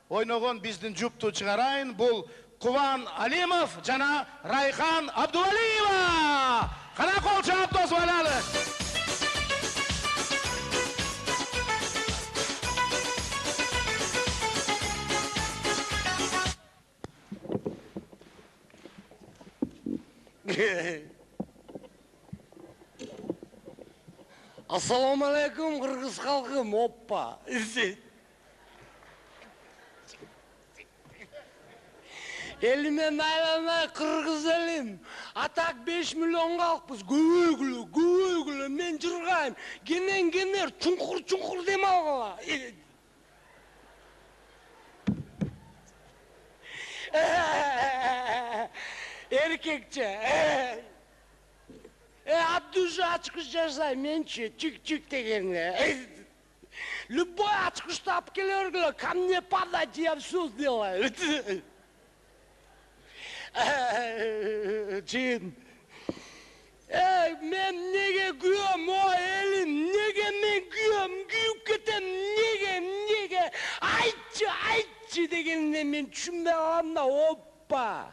ойногон биздин жупту чыгарайын. Бул Кубан Алимов жана Райхан Абдувалиева. Кана кол чаап тосуп алалы. Ассаламу алейкум, кыргыз халкым, оппа. Элимен айлана кыргыз элим. Атак 5 миллион калкпыз. Көбөгүлө, мен жыргайм. Кенен чуңкур дем алгыла. Эркекче. Абдуша ачкыш жасай, менчи, чик-чик дегенде. Любой ачкыш тап келергілі, ко мне подать, я все сделаю. Чин. Мен неге күйем, о элим, неге мен күйіп кетем, неге, айтчы дегенде мен түшінбей қаламда, оппа.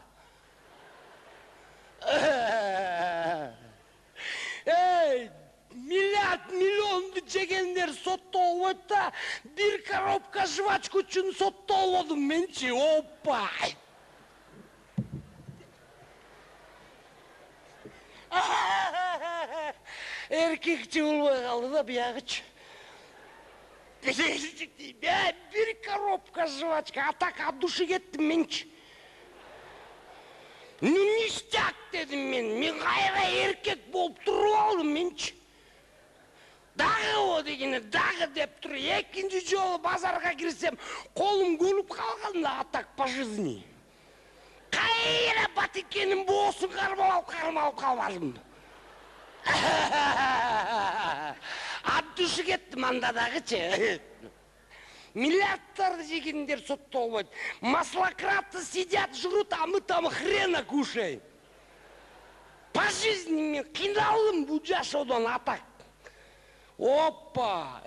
Миллионды жегендер соттолып өтті, бір коробка жвачка үшін соттолып менші, оппа. Эркекче болбай қалды да бияғыч. Бір коробка жвачка, атак Абдушы кетті менші. Ништяк дедім мен қайра еркек болып тұрып алдым менші. Дағы о дегені, дағы деп тұр, екінші жолы базарға кірсем, қолым көліп қалғанда атак по жизни. Қайра батекенім босын қармалап қалмадым. Абдушы кетті мандадағы че. Миллиардтарды жегендер соттолып. Маслократы сидят, жрут, а мы там хрена кушаем. По жизни мен қиналдым бұл жашаудан атак. Оппа!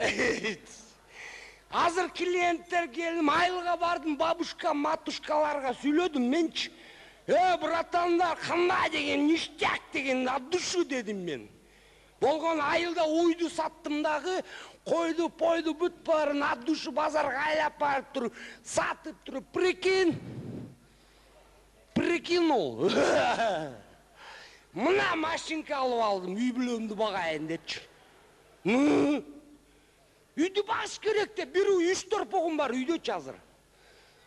Азыр клиенттер келдім, айлыға бардым, бабушка, матушкаларға сөйледім, менші. Братандар, қандай деген, ништяк деген, Абдушы дедім мен. Болған айылда ойды саттымдағы, қойды, пойды, бүт барын, Абдушы базарға айлап барып тұр, сатып тұр, прикин ол. Мына машинка алып алдым, үй білімді бағайын дедші. Үйді баш керек де, бір үй 3 торпоғым бар үйде жазыр.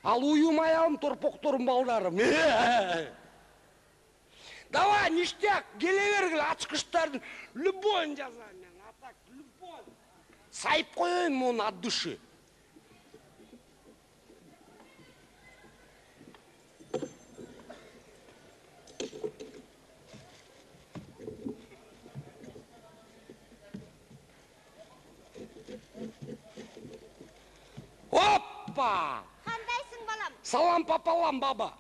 Ал үйім аялым, торпоқторым балдарым. Давай, ништяк, келе бергіл, ачқыштардың любойын жазайын мен, атак, любойын. Сайып қойын мұны от души. Оппа! Қандайсың балам? Салам папалам, баба.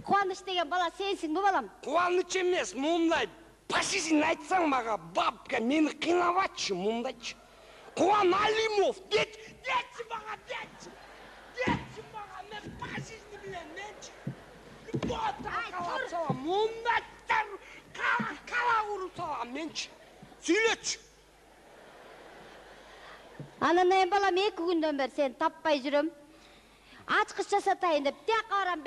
Қуаныш деген бала сенсің бі балам? Қуаныш емес, мұндай. Пашизин айтсаң маға, бабка, мені қинаватшы, мұндайшы. Куан Алимов, детші маға, детші маға, мен пашизini білем, менші. Любота қалап салам, мұндайттар қала ұру салам, менші. Сөйлетші. Ананайын балам, 2 күнден бер сен таппай жүрім. Ачқыш жасатайын деп, тек қарам,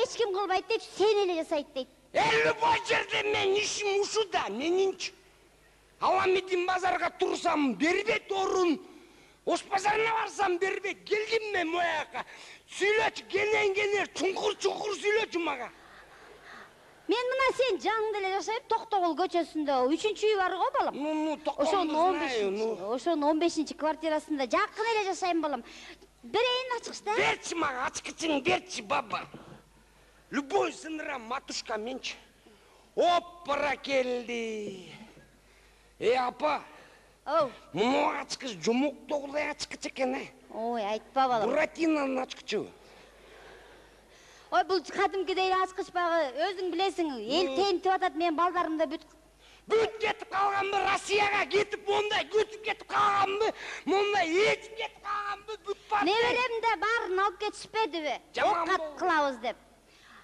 ешкім қылбайды деп, сен еле жасайды дейді. Любой жерде мен ішім ұшуда, менінчі. Аламедин базарға тұрсам, бербет орын. Ош базарына барсам, бербет. Келдім мен мояқа. Сөйлетші, кенен, чұңқыр сөйлетші маға. Мен мына сен жаңында еле жасайып, Тоқтоғыл көшесінде 3-ші үй бар ғой балам? Ошоның 15-ші квартирасында жақын еле жасайын балам. Берейін ачқышта? Берші маға, ачқычың берші, баба. Любой сынырам, матушка менші. Оппара келді. Апа, мұны ачқыш жұмық тоғылай ачқыч екен, Ой, айтпа балам. Буратинаның ачқычы. Ой, бұл қадымкідей ачқыш бағы, өзің білесің, ел тентіп атады, мен балдарымда бүт кетіп қалған бі, Россияға кетіп, мұндай көтіп кетіп қалған бі, мұндай етіп кетіп қалған бі, бүт Неберемде барын алып кетишпедиби? Окат кылабыз деп.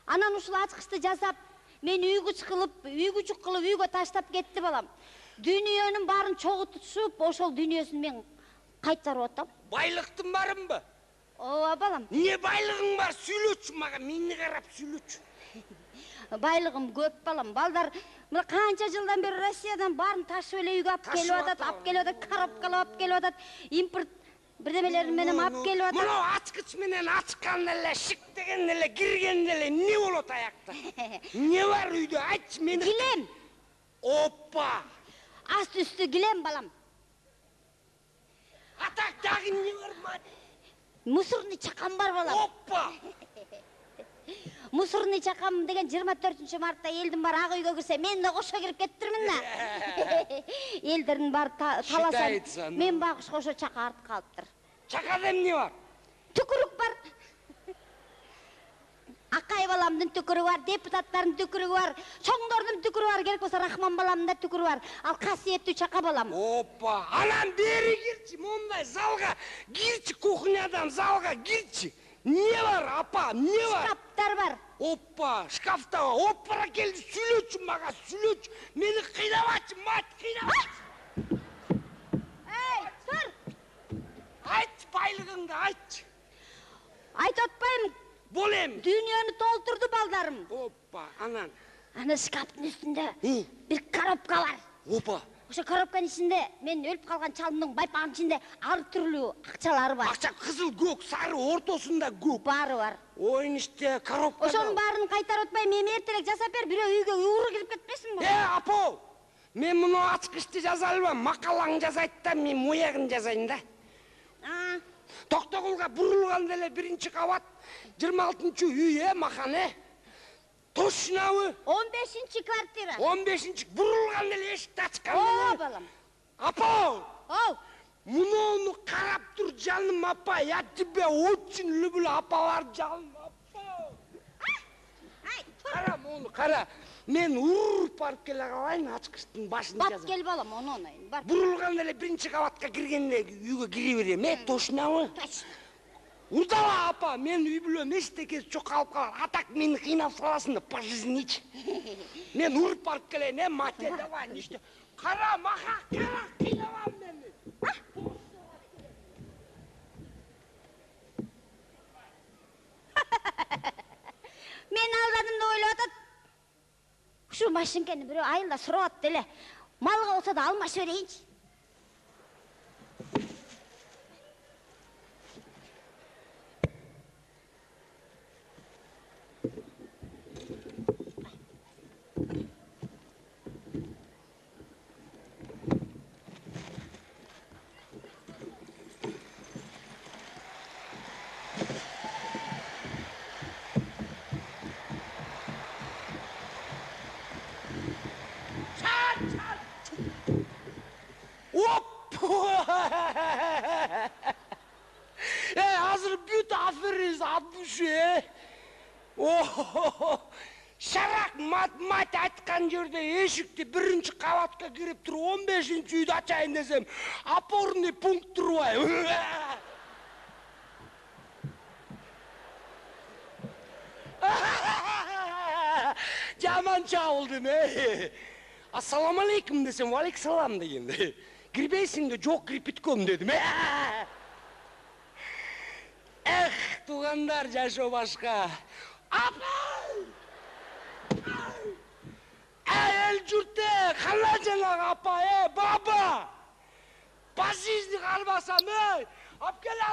Анан ушул ачкычты жасап, мен үйгүч кылып, үйгө таштап кетти балам. Дүйнөнүн барын чогултушуп, ошол дүйнөсүн мен кайтарып атам. Байлыктын барынбы? Ооба балам. Не байлыгың бар? Сүйлөчү мага, мени карап сүйлөчү. Байлыгым көп балам. Балдар мына канча жылдан бери Россиядан барын ташып эле үйгө алып келип атат, коробкалап алып келип атат. Импорт бирдемелерин менен алып келип атат. Мына ачкыч менен ачкан эле, шик деген эле, кирген эле не болот аякта? Не бар үйдө? Айтчы мени. Килем. Опа! Асты үстү килем балам. Атак дагы не бар? Мусорный чакан бар балам. Опа! Мусорный чакан деген 24 мартта элдин баары ак үйгө кирсе, мен да кошо кирип кеттирмин да. Элдердин баары таласа, мен багышка ошо чака артып калыптыр. Чакада эмне бар? Түкүрүк бар. Акай баламдын түкүрүгү бар, депутаттардын түкүрүгү бар, чоңдордун түкүрүгү бар, керек болсо Рахман баламдын да түкүрүгү бар. Ал касиеттүү чака балам. Опа! Анан бери кирчи, мондай залга кирчи, кухнядан залга кирчи. Не бар, апа, не бар? Шкафтар бар. Опа, шкафта бар. Оппара келди, сүйлөчү мага, сүйлөчү. Мени кыйнабачы, мать, кыйнабачы. Эй, тур! Айт, байлыгыңды айтчы. Айтып атпайм. Болем. Дүйнөнү толтурду балдарым. Опа, анан. Ана шкафтын үстүндө бир коробка бар. Опа. Ошо коробканын ичинде мен өлүп калган чалымдын байпагынын ичинде ар түрлүү акчалары бар. Акча кызыл, көк, сары, ортосунда көк. Баары бар. Ойниште коробка. Ошонун баарын кайтарып атпай, мен эртерээк жасап бер, бирөө үйгө ууру кирип кетпесин. Апо! Мен муну ачкычты жаза албам, макалаң жазайт да, мен моягын жазайын да. Токтогулга бурулганда эле 1-кабат, 26-үй, махан, Точнабы? 15-чи квартира. 15-чи бурулган эле эшикти ачкан. О, балам. Апа! Оу. Муну карап тур, жаным апа, я тебя очень люблю, апалар, жаным апа. Ай, Кара муну, кара. Мен уруп барып келе калайын, ачкычтын башын жазам. бат кел балам, онойын, бар. Бурулган эле 1-кабатка киргенде үйгө кире берем. Точнабы? Точно. Урдала апа, мен үй бүлөм эчтекеси жок калып калар. Атак мени кыйнап саласың да по жизничи. Мен уруп барып келейин, мате, давай, ниште. Кара, маха, кара, кыйнабам мени. Мен алдадым да ойлоп атат. Ушу машинкени бирөө айылда сурап атты эле. Малга болсо да алмашып берейинчи. Азыр бүт афериз от души. Шарак мат айткан жерде эшикти 1-кабатка кирип туруп 15-үйдү ачайын десем, опорный пункт турбай. Жаман чабылдым, Ассаламу алейкум десем, валейкум салам дегенде. Кирбейсиң да, жок, кирип бүткөм дедим. Тугандар, жашоо башка. Апай! Эл журтте, кана жанагы апа, баба! По жизни калбасам, алып кел.